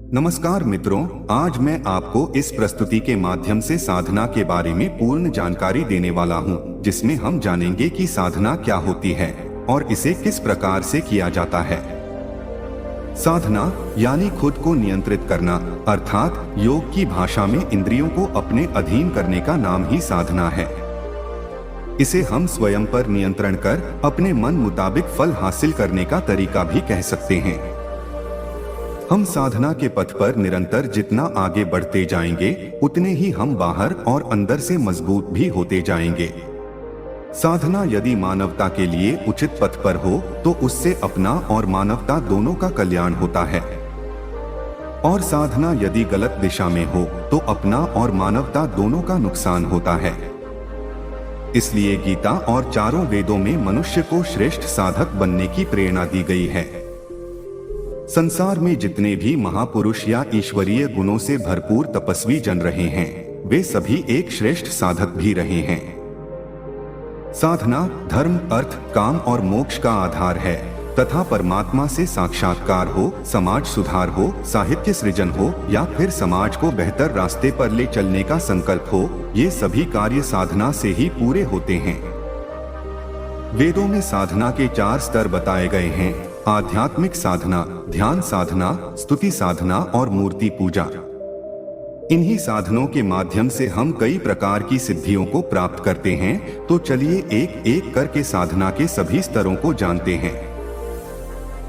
नमस्कार मित्रों, आज मैं आपको इस प्रस्तुति के माध्यम से साधना के बारे में पूर्ण जानकारी देने वाला हूं, जिसमें हम जानेंगे कि साधना क्या होती है और इसे किस प्रकार से किया जाता है। साधना यानी खुद को नियंत्रित करना, अर्थात योग की भाषा में इंद्रियों को अपने अधीन करने का नाम ही साधना है। इसे हम स्वयं पर नियंत्रण कर अपने मन मुताबिक फल हासिल करने का तरीका भी कह सकते हैं। हम साधना के पथ पर निरंतर जितना आगे बढ़ते जाएंगे, उतने ही हम बाहर और अंदर से मजबूत भी होते जाएंगे। साधना यदि मानवता के लिए उचित पथ पर हो तो उससे अपना और मानवता दोनों का कल्याण होता है, और साधना यदि गलत दिशा में हो तो अपना और मानवता दोनों का नुकसान होता है। इसलिए गीता और चारों वेदों में मनुष्य को श्रेष्ठ साधक बनने की प्रेरणा दी गई है। संसार में जितने भी महापुरुष या ईश्वरीय गुणों से भरपूर तपस्वी जन रहे हैं, वे सभी एक श्रेष्ठ साधक भी रहे हैं। साधना धर्म, अर्थ, काम और मोक्ष का आधार है तथा परमात्मा से साक्षात्कार हो, समाज सुधार हो, साहित्य सृजन हो या फिर समाज को बेहतर रास्ते पर ले चलने का संकल्प हो, ये सभी कार्य साधना से ही पूरे होते हैं। वेदों में साधना के 4 स्तर बताए गए हैं: आध्यात्मिक साधना, ध्यान साधना, स्तुति साधना और मूर्ति पूजा। इन्हीं साधनों के माध्यम से हम कई प्रकार की सिद्धियों को प्राप्त करते हैं। तो चलिए एक एक करके साधना के सभी स्तरों को जानते हैं।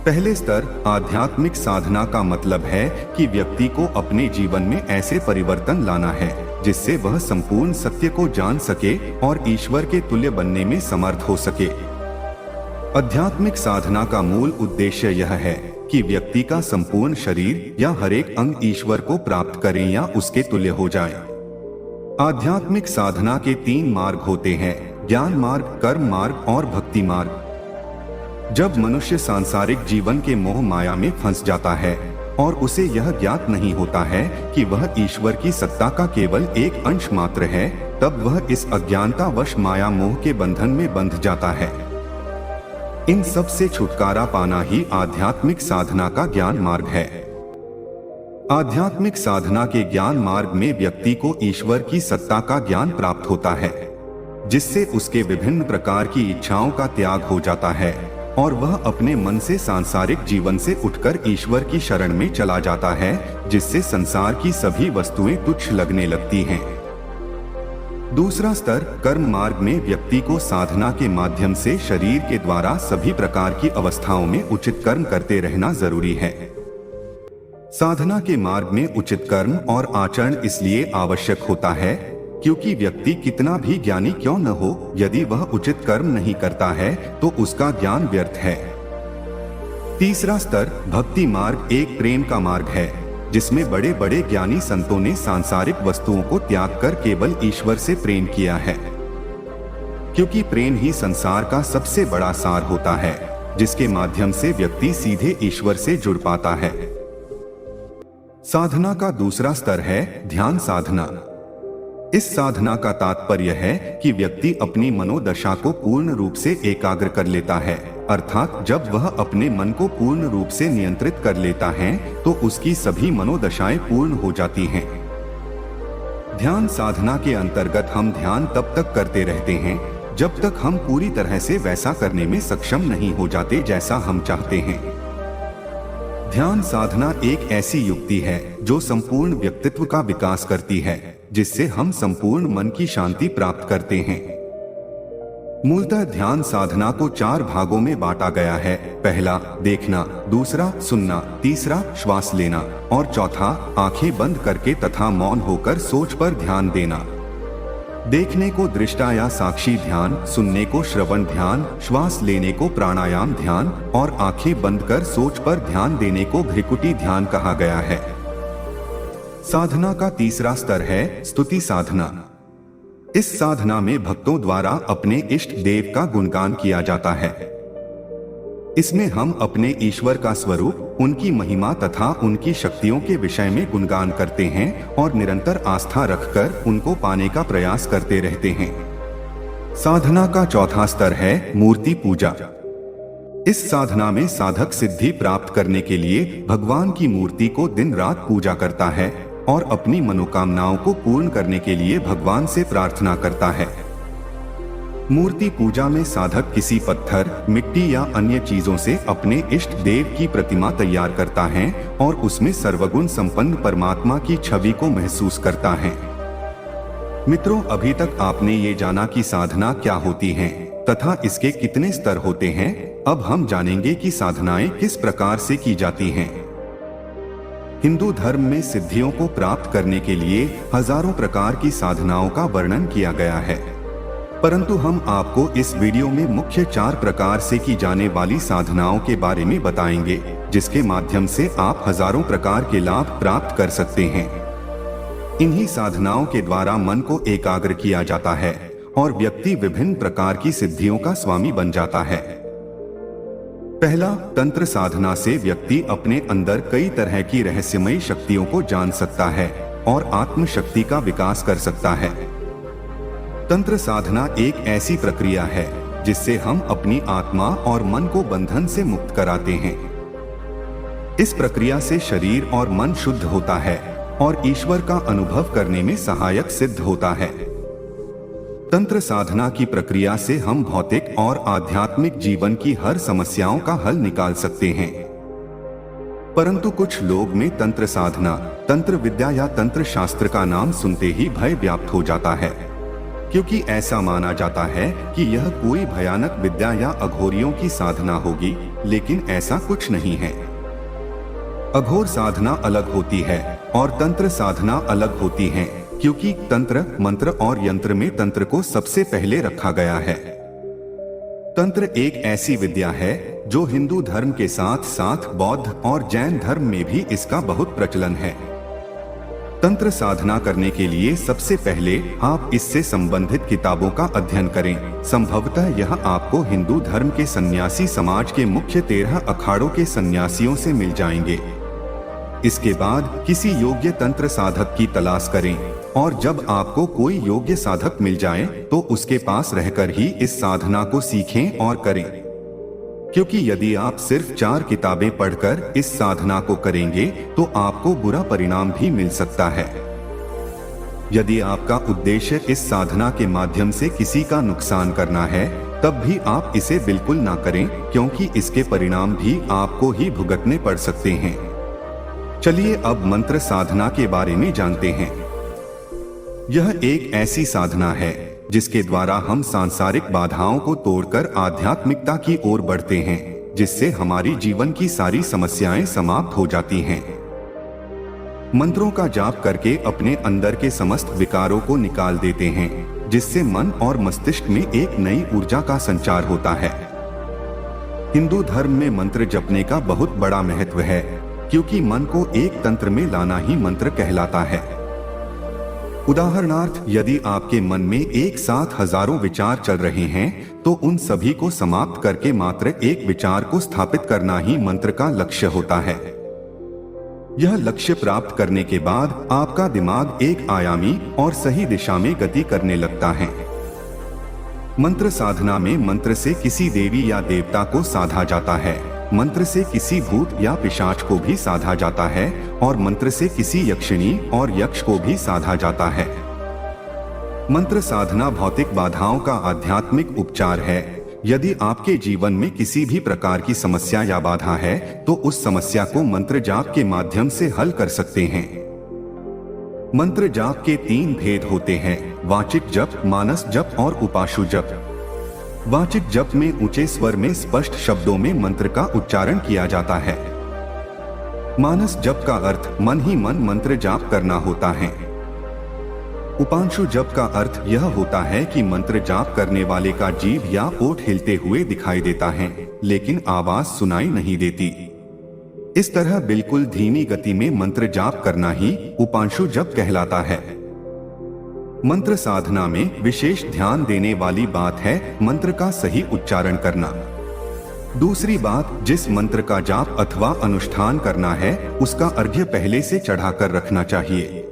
पहले स्तर आध्यात्मिक साधना का मतलब है कि व्यक्ति को अपने जीवन में ऐसे परिवर्तन लाना है जिससे वह संपूर्ण सत्य को जान सके और ईश्वर के तुल्य बनने में समर्थ हो सके। आध्यात्मिक साधना का मूल उद्देश्य यह है कि व्यक्ति का संपूर्ण शरीर या हर एक अंग ईश्वर को प्राप्त करे या उसके तुल्य हो जाए। आध्यात्मिक साधना के 3 मार्ग होते हैं: ज्ञान मार्ग, कर्म मार्ग और भक्ति मार्ग। जब मनुष्य सांसारिक जीवन के मोह माया में फंस जाता है और उसे यह ज्ञात नहीं होता है कि वह ईश्वर की सत्ता का केवल एक अंश मात्र है, तब वह इस अज्ञानतावश माया मोह के बंधन में बंध जाता है। इन सब से छुटकारा पाना ही आध्यात्मिक साधना का ज्ञान मार्ग है। आध्यात्मिक साधना के ज्ञान मार्ग में व्यक्ति को ईश्वर की सत्ता का ज्ञान प्राप्त होता है, जिससे उसके विभिन्न प्रकार की इच्छाओं का त्याग हो जाता है और वह अपने मन से सांसारिक जीवन से उठकर ईश्वर की शरण में चला जाता है, जिससे संसार की सभी वस्तुएं तुच्छ लगने लगती हैं। दूसरा स्तर कर्म मार्ग में व्यक्ति को साधना के माध्यम से शरीर के द्वारा सभी प्रकार की अवस्थाओं में उचित कर्म करते रहना जरूरी है। साधना के मार्ग में उचित कर्म और आचरण इसलिए आवश्यक होता है क्योंकि व्यक्ति कितना भी ज्ञानी क्यों न हो, यदि वह उचित कर्म नहीं करता है तो उसका ज्ञान व्यर्थ है। तीसरा स्तर भक्ति मार्ग एक प्रेम का मार्ग है, जिसमें बड़े बड़े ज्ञानी संतों ने सांसारिक वस्तुओं को त्याग कर केवल ईश्वर से प्रेम किया है, क्योंकि प्रेम ही संसार का सबसे बड़ा सार होता है, जिसके माध्यम से व्यक्ति सीधे ईश्वर से जुड़ पाता है। साधना का दूसरा स्तर है ध्यान साधना। इस साधना का तात्पर्य है कि व्यक्ति अपनी मनोदशा को पूर्ण रूप से एकाग्र कर लेता है, अर्थात जब वह अपने मन को पूर्ण रूप से नियंत्रित कर लेता है तो उसकी सभी मनोदशाएं पूर्ण हो जाती हैं। ध्यान साधना के अंतर्गत हम ध्यान तब तक करते रहते हैं जब तक हम पूरी तरह से वैसा करने में सक्षम नहीं हो जाते जैसा हम चाहते हैं। ध्यान साधना एक ऐसी युक्ति है जो संपूर्ण व्यक्तित्व का विकास करती है, जिससे हम संपूर्ण मन की शांति प्राप्त करते हैं। मूलतः ध्यान साधना को 4 भागों में बांटा गया है: पहला देखना, दूसरा सुनना, तीसरा श्वास लेना और चौथा आंखें बंद करके तथा मौन होकर सोच पर ध्यान देना। देखने को दृष्टा या साक्षी ध्यान, सुनने को श्रवण ध्यान, श्वास लेने को प्राणायाम ध्यान और आंखें बंद कर सोच पर ध्यान देने को भ्रिकुटी ध्यान कहा गया है। साधना का तीसरा स्तर है स्तुति साधना। इस साधना में भक्तों द्वारा अपने इष्ट देव का गुणगान किया जाता है। इसमें हम अपने ईश्वर का स्वरूप, उनकी महिमा तथा उनकी शक्तियों के विषय में गुणगान करते हैं और निरंतर आस्था रखकर उनको पाने का प्रयास करते रहते हैं। साधना का चौथा स्तर है मूर्ति पूजा। इस साधना में साधक सिद्धि प्राप्त करने के लिए भगवान की मूर्ति को दिन रात पूजा करता है और अपनी मनोकामनाओं को पूर्ण करने के लिए भगवान से प्रार्थना करता है। मूर्ति पूजा में साधक किसी पत्थर, मिट्टी या अन्य चीजों से अपने इष्ट देव की प्रतिमा तैयार करता है और उसमें सर्वगुण संपन्न परमात्मा की छवि को महसूस करता है। मित्रों, अभी तक आपने ये जाना कि साधना क्या होती है तथा इसके कितने स्तर होते हैं। अब हम जानेंगे कि साधनाएं किस प्रकार से की जाती हैं। हिंदू धर्म में सिद्धियों को प्राप्त करने के लिए हजारों प्रकार की साधनाओं का वर्णन किया गया है, परंतु हम आपको इस वीडियो में मुख्य 4 प्रकार से की जाने वाली साधनाओं के बारे में बताएंगे, जिसके माध्यम से आप हजारों प्रकार के लाभ प्राप्त कर सकते हैं। इन्हीं साधनाओं के द्वारा मन को एकाग्र किया जाता है और व्यक्ति विभिन्न प्रकार की सिद्धियों का स्वामी बन जाता है। पहला, तंत्र साधना से व्यक्ति अपने अंदर कई तरह की रहस्यमयी शक्तियों को जान सकता है और आत्म शक्ति का विकास कर सकता है। तंत्र साधना एक ऐसी प्रक्रिया है जिससे हम अपनी आत्मा और मन को बंधन से मुक्त कराते हैं। इस प्रक्रिया से शरीर और मन शुद्ध होता है और ईश्वर का अनुभव करने में सहायक सिद्ध होता है। तंत्र साधना की प्रक्रिया से हम भौतिक और आध्यात्मिक जीवन की हर समस्याओं का हल निकाल सकते हैं। परंतु कुछ लोग में तंत्र साधना, तंत्र विद्या या तंत्र शास्त्र का नाम सुनते ही भय व्याप्त हो जाता है, क्योंकि ऐसा माना जाता है कि यह कोई भयानक विद्या या अघोरियों की साधना होगी, लेकिन ऐसा कुछ नहीं है। अघोर साधना अलग होती है और तंत्र साधना अलग होती है, क्योंकि तंत्र, मंत्र और यंत्र में तंत्र को सबसे पहले रखा गया है। तंत्र एक ऐसी विद्या है जो हिंदू धर्म के साथ साथ बौद्ध और जैन धर्म में भी इसका बहुत प्रचलन है। तंत्र साधना करने के लिए सबसे पहले आप इससे संबंधित किताबों का अध्ययन करें। संभवतः यह आपको हिंदू धर्म के सन्यासी समाज के मुख्य 13 अखाड़ों के सन्यासियों से मिल जाएंगे। इसके बाद किसी योग्य तंत्र साधक की तलाश करें और जब आपको कोई योग्य साधक मिल जाए तो उसके पास रहकर ही इस साधना को सीखें और करें, क्योंकि यदि आप सिर्फ 4 किताबें पढ़कर इस साधना को करेंगे तो आपको बुरा परिणाम भी मिल सकता है। यदि आपका उद्देश्य इस साधना के माध्यम से किसी का नुकसान करना है, तब भी आप इसे बिल्कुल ना करें, क्योंकि इसके परिणाम भी आपको ही भुगतने पड़ सकते हैं। चलिए अब मंत्र साधना के बारे में जानते हैं। यह एक ऐसी साधना है जिसके द्वारा हम सांसारिक बाधाओं को तोड़कर आध्यात्मिकता की ओर बढ़ते हैं, जिससे हमारी जीवन की सारी समस्याएं समाप्त हो जाती हैं। मंत्रों का जाप करके अपने अंदर के समस्त विकारों को निकाल देते हैं, जिससे मन और मस्तिष्क में एक नई ऊर्जा का संचार होता है। हिंदू धर्म में मंत्र जपने का बहुत बड़ा महत्व है, क्योंकि मन को एक तंत्र में लाना ही मंत्र कहलाता है। उदाहरणार्थ, यदि आपके मन में एक साथ हजारों विचार चल रहे हैं तो उन सभी को समाप्त करके मात्र एक विचार को स्थापित करना ही मंत्र का लक्ष्य होता है। यह लक्ष्य प्राप्त करने के बाद आपका दिमाग एक आयामी और सही दिशा में गति करने लगता है। मंत्र साधना में मंत्र से किसी देवी या देवता को साधा जाता है, मंत्र से किसी भूत या पिशाच को भी साधा जाता है और मंत्र से किसी यक्षिणी और यक्ष को भी साधा जाता है। मंत्र साधना भौतिक बाधाओं का आध्यात्मिक उपचार है। यदि आपके जीवन में किसी भी प्रकार की समस्या या बाधा है तो उस समस्या को मंत्र जाप के माध्यम से हल कर सकते हैं। मंत्र जाप के 3 भेद होते हैं: वाचिक जप, मानस जप और उपाशु जप। वाचिक जप में ऊंचे स्वर में स्पष्ट शब्दों में मंत्र का उच्चारण किया जाता है। मानस जप का अर्थ मन ही मन मंत्र जाप करना होता है। उपांशु जप का अर्थ यह होता है कि मंत्र जाप करने वाले का जीभ या ओठ हिलते हुए दिखाई देता है, लेकिन आवाज सुनाई नहीं देती। इस तरह बिल्कुल धीमी गति में मंत्र जाप करना ही उपांशु जप कहलाता है। मंत्र साधना में विशेष ध्यान देने वाली बात है मंत्र का सही उच्चारण करना। दूसरी बात, जिस मंत्र का जाप अथवा अनुष्ठान करना है उसका अर्घ्य पहले से चढ़ाकर रखना चाहिए।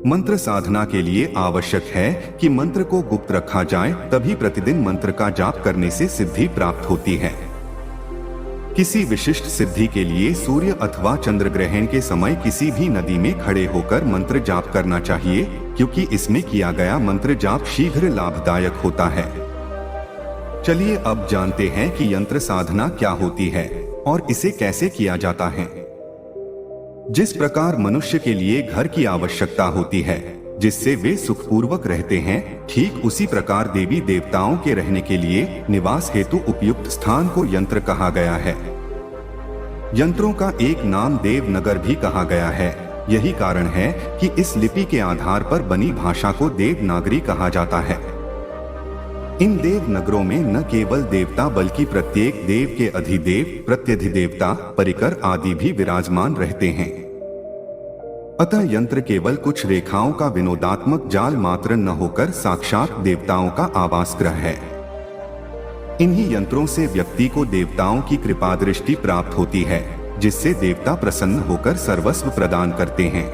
मंत्र साधना के लिए आवश्यक है कि मंत्र को गुप्त रखा जाए, तभी प्रतिदिन मंत्र का जाप करने से सिद्धि प्राप्त होती है। किसी विशिष्ट सिद्धि के लिए सूर्य अथवा चंद्र ग्रहण के समय किसी भी नदी में खड़े होकर मंत्र जाप करना चाहिए, क्योंकि इसमें किया गया मंत्र जाप शीघ्र लाभदायक होता है। चलिए अब जानते हैं कि यंत्र साधना क्या होती है और इसे कैसे किया जाता है। जिस प्रकार मनुष्य के लिए घर की आवश्यकता होती है जिससे वे सुखपूर्वक रहते हैं, ठीक उसी प्रकार देवी देवताओं के रहने के लिए निवास हेतु उपयुक्त स्थान को यंत्र कहा गया है। यंत्रों का एक नाम देवनगर भी कहा गया है। यही कारण है कि इस लिपि के आधार पर बनी भाषा को देवनागरी कहा जाता है। इन देवनगरों में न केवल देवता बल्कि प्रत्येक देव के अधिदेव, प्रत्यधिदेवता, परिकर आदि भी विराजमान रहते हैं। अतः यंत्र केवल कुछ रेखाओं का विनोदात्मक जाल मात्र न होकर साक्षात देवताओं का आवास गृह है। इन्हीं यंत्रों से व्यक्ति को देवताओं की कृपा दृष्टि प्राप्त होती है, जिससे देवता प्रसन्न होकर सर्वस्व प्रदान करते हैं।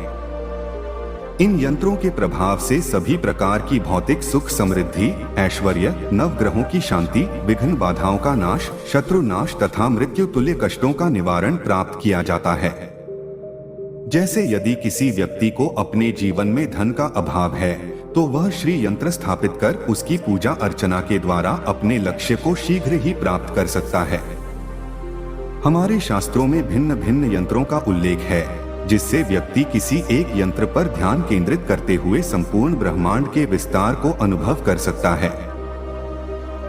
इन यंत्रों के प्रभाव से सभी प्रकार की भौतिक सुख समृद्धि, ऐश्वर्य, नवग्रहों की शांति, विघ्न बाधाओं का नाश, शत्रु नाश तथा मृत्यु तुल्य कष्टों का निवारण प्राप्त किया जाता है। जैसे यदि किसी व्यक्ति को अपने जीवन में धन का अभाव है तो वह श्री यंत्र स्थापित कर उसकी पूजा अर्चना के द्वारा अपने लक्ष्य को शीघ्र ही प्राप्त कर सकता है। हमारे शास्त्रों में भिन्न भिन्न यंत्रों का उल्लेख है, जिससे व्यक्ति किसी एक यंत्र पर ध्यान केंद्रित करते हुए संपूर्ण ब्रह्मांड के विस्तार को अनुभव कर सकता है।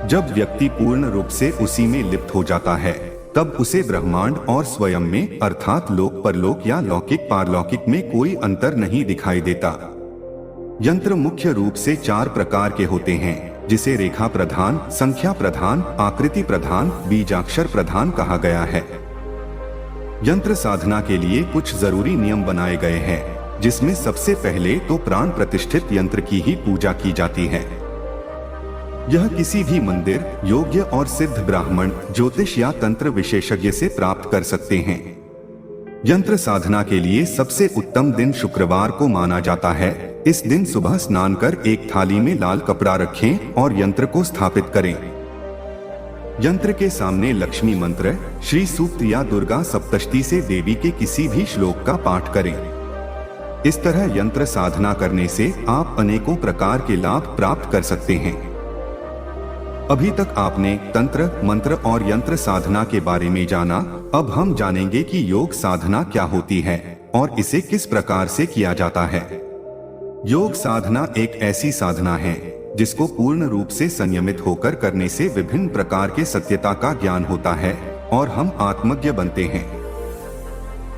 जब व्यक्ति पूर्ण रूप से उसी में लिप्त हो जाता है, तब उसे ब्रह्मांड और स्वयं में अर्थात लोक परलोक या लौकिक पारलौकिक में कोई अंतर नहीं दिखाई देता। यंत्र मुख्य रूप से 4 प्रकार के होते हैं, जिसे रेखा प्रधान, संख्या प्रधान, आकृति प्रधान, बीजाक्षर प्रधान कहा गया है। यंत्र साधना के लिए कुछ जरूरी नियम बनाए गए हैं, जिसमें सबसे पहले तो प्राण प्रतिष्ठित यंत्र की ही पूजा की जाती है। यह किसी भी मंदिर, योग्य और सिद्ध ब्राह्मण, ज्योतिष या तंत्र विशेषज्ञ से प्राप्त कर सकते हैं। यंत्र साधना के लिए सबसे उत्तम दिन शुक्रवार को माना जाता है। इस दिन सुबह स्नान कर एक थाली में लाल कपड़ा रखें और यंत्र को स्थापित करें। यंत्र के सामने लक्ष्मी मंत्र, श्री सूक्त या दुर्गा सप्तशती से देवी के किसी भी श्लोक का पाठ करें। इस तरह यंत्र साधना करने से आप अनेकों प्रकार के लाभ प्राप्त कर सकते हैं। अभी तक आपने तंत्र, मंत्र और यंत्र साधना के बारे में जाना। अब हम जानेंगे कि योग साधना क्या होती है और इसे किस प्रकार से किया जाता है। योग साधना एक ऐसी साधना है जिसको पूर्ण रूप से संयमित होकर करने से विभिन्न प्रकार के सत्यता का ज्ञान होता है और हम आत्मज्ञ बनते हैं।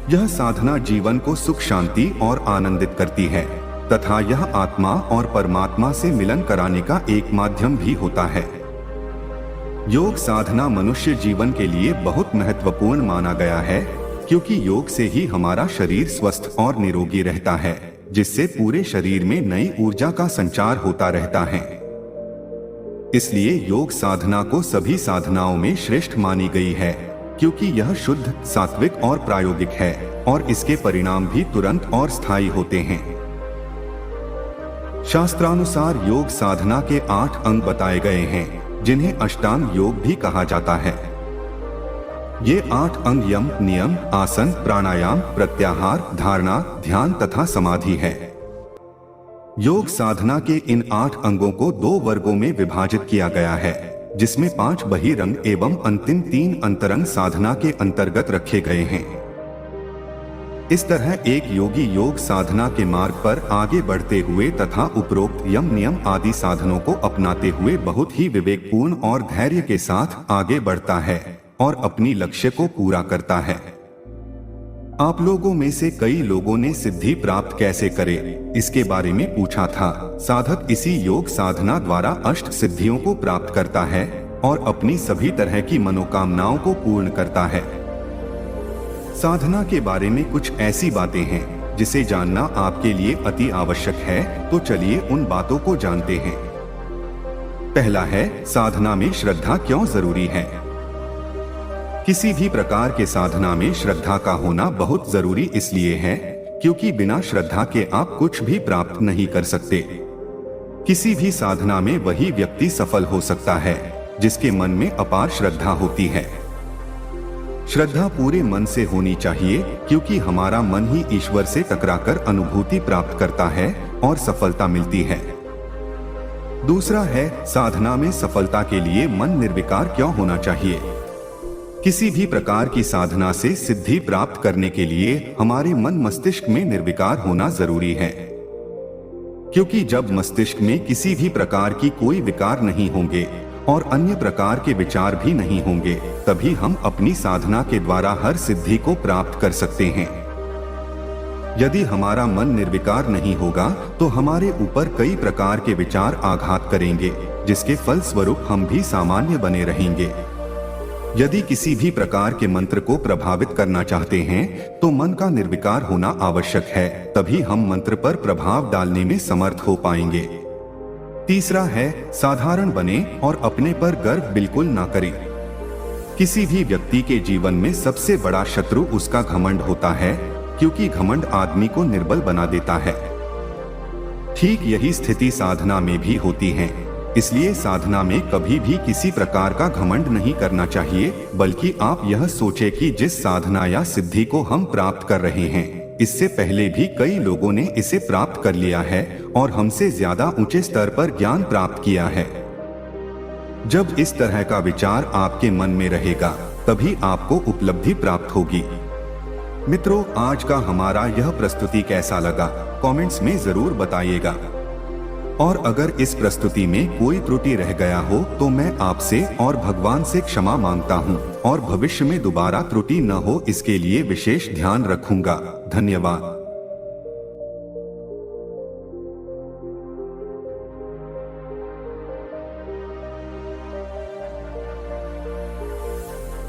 यह साधना जीवन को सुख, शांति और आनंदित करती है तथा यह आत्मा और परमात्मा से मिलन कराने का एक माध्यम भी होता है। योग साधना मनुष्य जीवन के लिए बहुत महत्वपूर्ण माना गया है, क्योंकि योग से ही हमारा शरीर स्वस्थ और निरोगी रहता है, जिससे पूरे शरीर में नई ऊर्जा का संचार होता रहता है। इसलिए योग साधना को सभी साधनाओं में श्रेष्ठ मानी गई है, क्योंकि यह शुद्ध, सात्विक और प्रायोगिक है और इसके परिणाम भी तुरंत और स्थायी होते हैं। शास्त्रानुसार योग साधना के 8 अंग बताए गए हैं, जिन्हें अष्टांग योग भी कहा जाता है। ये 8 अंग यम, नियम, आसन, प्राणायाम, प्रत्याहार, धारणा, ध्यान तथा समाधि है। योग साधना के इन 8 अंगों को 2 वर्गों में विभाजित किया गया है, जिसमें 5 बहिरंग एवं अंतिम 3 अंतरंग साधना के अंतर्गत रखे गए हैं। इस तरह एक योगी योग साधना के मार्ग पर आगे बढ़ते हुए तथा उपरोक्त यम, नियम आदि साधनों को अपनाते हुए बहुत ही विवेकपूर्ण और धैर्य के साथ आगे बढ़ता है और अपनी लक्ष्य को पूरा करता है। आप लोगों में से कई लोगों ने सिद्धि प्राप्त कैसे करे, इसके बारे में पूछा था। साधक इसी योग साधना द्वारा अष्ट सिद्धियों को प्राप्त करता है और अपनी सभी तरह की मनोकामनाओं को पूर्ण करता है। साधना के बारे में कुछ ऐसी बातें हैं जिसे जानना आपके लिए अति आवश्यक है, तो चलिए उन बातों को जानते हैं। पहला है, साधना में श्रद्धा क्यों जरूरी है। किसी भी प्रकार के साधना में श्रद्धा का होना बहुत जरूरी इसलिए है क्योंकि बिना श्रद्धा के आप कुछ भी प्राप्त नहीं कर सकते। किसी भी साधना में वही व्यक्ति सफल हो सकता है जिसके मन में अपार श्रद्धा होती है। श्रद्धा पूरे मन से होनी चाहिए, क्योंकि हमारा मन ही ईश्वर से टकराकर अनुभूति प्राप्त करता है और सफलता मिलती है। दूसरा है, साधना में सफलता के लिए मन निर्विकार क्यों होना चाहिए। किसी भी प्रकार की साधना से सिद्धि प्राप्त करने के लिए हमारे मन मस्तिष्क में निर्विकार होना जरूरी है, क्योंकि जब मस्तिष्क में किसी भी प्रकार की कोई विकार नहीं होंगे और अन्य प्रकार के विचार भी नहीं होंगे, तभी हम अपनी साधना के द्वारा हर सिद्धि को प्राप्त कर सकते हैं। यदि हमारा मन निर्विकार नहीं होगा तो हमारे ऊपर कई प्रकार के विचार आघात करेंगे, जिसके फलस्वरूप हम भी सामान्य बने रहेंगे। यदि किसी भी प्रकार के मंत्र को प्रभावित करना चाहते हैं तो मन का निर्विकार होना आवश्यक है, तभी हम मंत्र पर प्रभाव डालने में समर्थ हो पाएंगे। तीसरा है, साधारण बने और अपने पर गर्व बिल्कुल ना करें। किसी भी व्यक्ति के जीवन में सबसे बड़ा शत्रु उसका घमंड होता है, क्योंकि घमंड आदमी को निर्बल बना देता है। ठीक यही स्थिति साधना में भी होती है, इसलिए साधना में कभी भी किसी प्रकार का घमंड नहीं करना चाहिए, बल्कि आप यह सोचें कि जिस साधना या सिद्धि को हम प्राप्त कर रहे हैं, इससे पहले भी कई लोगों ने इसे प्राप्त कर लिया है और हमसे ज्यादा ऊंचे स्तर पर ज्ञान प्राप्त किया है। जब इस तरह का विचार आपके मन में रहेगा, तभी आपको उपलब्धि प्राप्त होगी। मित्रों, आज का हमारा यह प्रस्तुति कैसा लगा, कमेंट्स में जरूर बताइएगा। और अगर इस प्रस्तुति में कोई त्रुटि रह गया हो तो मैं आपसे और भगवान से क्षमा मांगता हूँ और भविष्य में दोबारा त्रुटि न हो इसके लिए विशेष ध्यान रखूंगा। धन्यवाद।